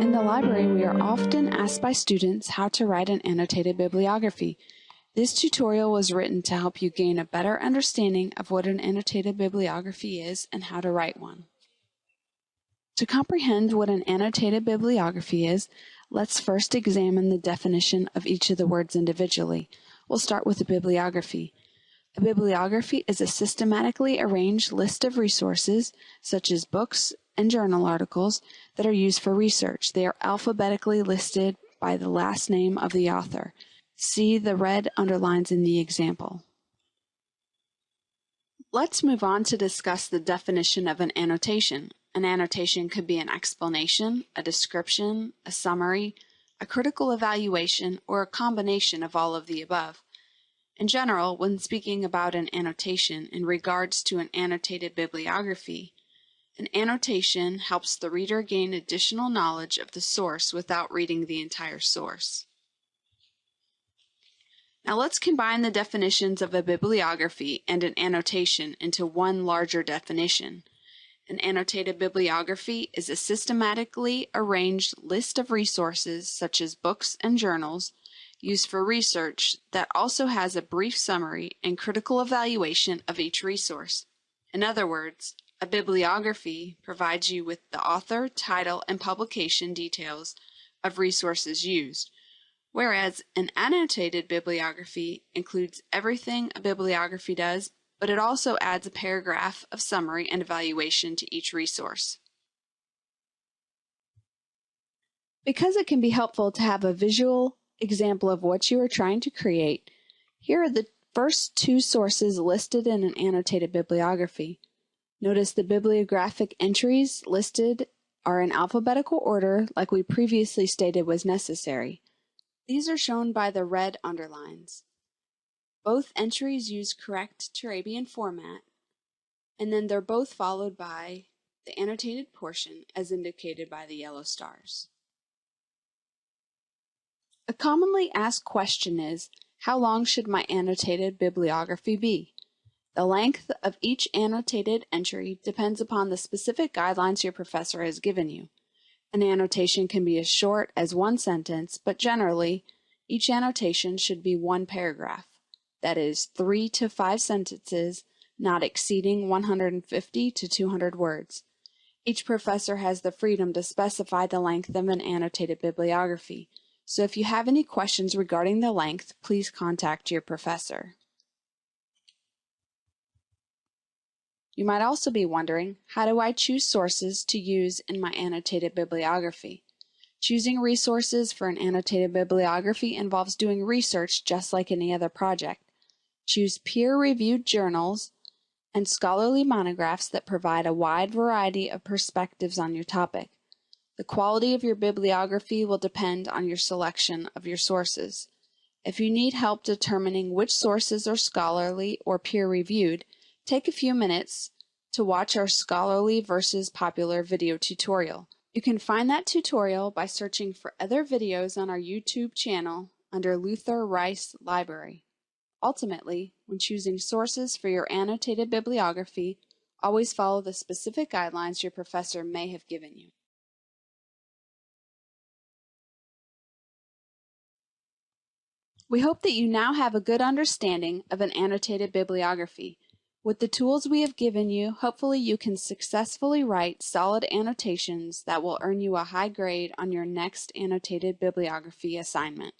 In the library, we are often asked by students how to write an annotated bibliography. This tutorial was written to help you gain a better understanding of what an annotated bibliography is and how to write one. To comprehend what an annotated bibliography is, let's first examine the definition of each of the words individually. We'll start with a bibliography. A bibliography is a systematically arranged list of resources, such as books and journal articles, that are used for research. They are alphabetically listed by the last name of the author. See the red underlines in the example. Let's move on to discuss the definition of an annotation. An annotation could be an explanation, a description, a summary, a critical evaluation, or a combination of all of the above. In general, when speaking about an annotation in regards to an annotated bibliography, an annotation helps the reader gain additional knowledge of the source without reading the entire source. Now let's combine the definitions of a bibliography and an annotation into one larger definition. An annotated bibliography is a systematically arranged list of resources, such as books and journals, used for research that also has a brief summary and critical evaluation of each resource. In other words, a bibliography provides you with the author, title, and publication details of resources used, whereas an annotated bibliography includes everything a bibliography does, but it also adds a paragraph of summary and evaluation to each resource. Because it can be helpful to have a visual example of what you are trying to create, here are the first two sources listed in an annotated bibliography. Notice the bibliographic entries listed are in alphabetical order, like we previously stated was necessary. These are shown by the red underlines. Both entries use correct Turabian format, and then they're both followed by the annotated portion as indicated by the yellow stars. A commonly asked question is, how long should my annotated bibliography be? The length of each annotated entry depends upon the specific guidelines your professor has given you. An annotation can be as short as one sentence, but generally, each annotation should be one paragraph. That is 3 to 5 sentences, not exceeding 150 to 200 words. Each professor has the freedom to specify the length of an annotated bibliography. So if you have any questions regarding the length, please contact your professor. You might also be wondering, how do I choose sources to use in my annotated bibliography? Choosing resources for an annotated bibliography involves doing research just like any other project. Choose peer-reviewed journals and scholarly monographs that provide a wide variety of perspectives on your topic. The quality of your bibliography will depend on your selection of your sources. If you need help determining which sources are scholarly or peer-reviewed, take a few minutes to watch our scholarly versus popular video tutorial. You can find that tutorial by searching for other videos on our YouTube channel under Luther Rice Library. Ultimately, when choosing sources for your annotated bibliography, always follow the specific guidelines your professor may have given you. We hope that you now have a good understanding of an annotated bibliography. With the tools we have given you, hopefully you can successfully write solid annotations that will earn you a high grade on your next annotated bibliography assignment.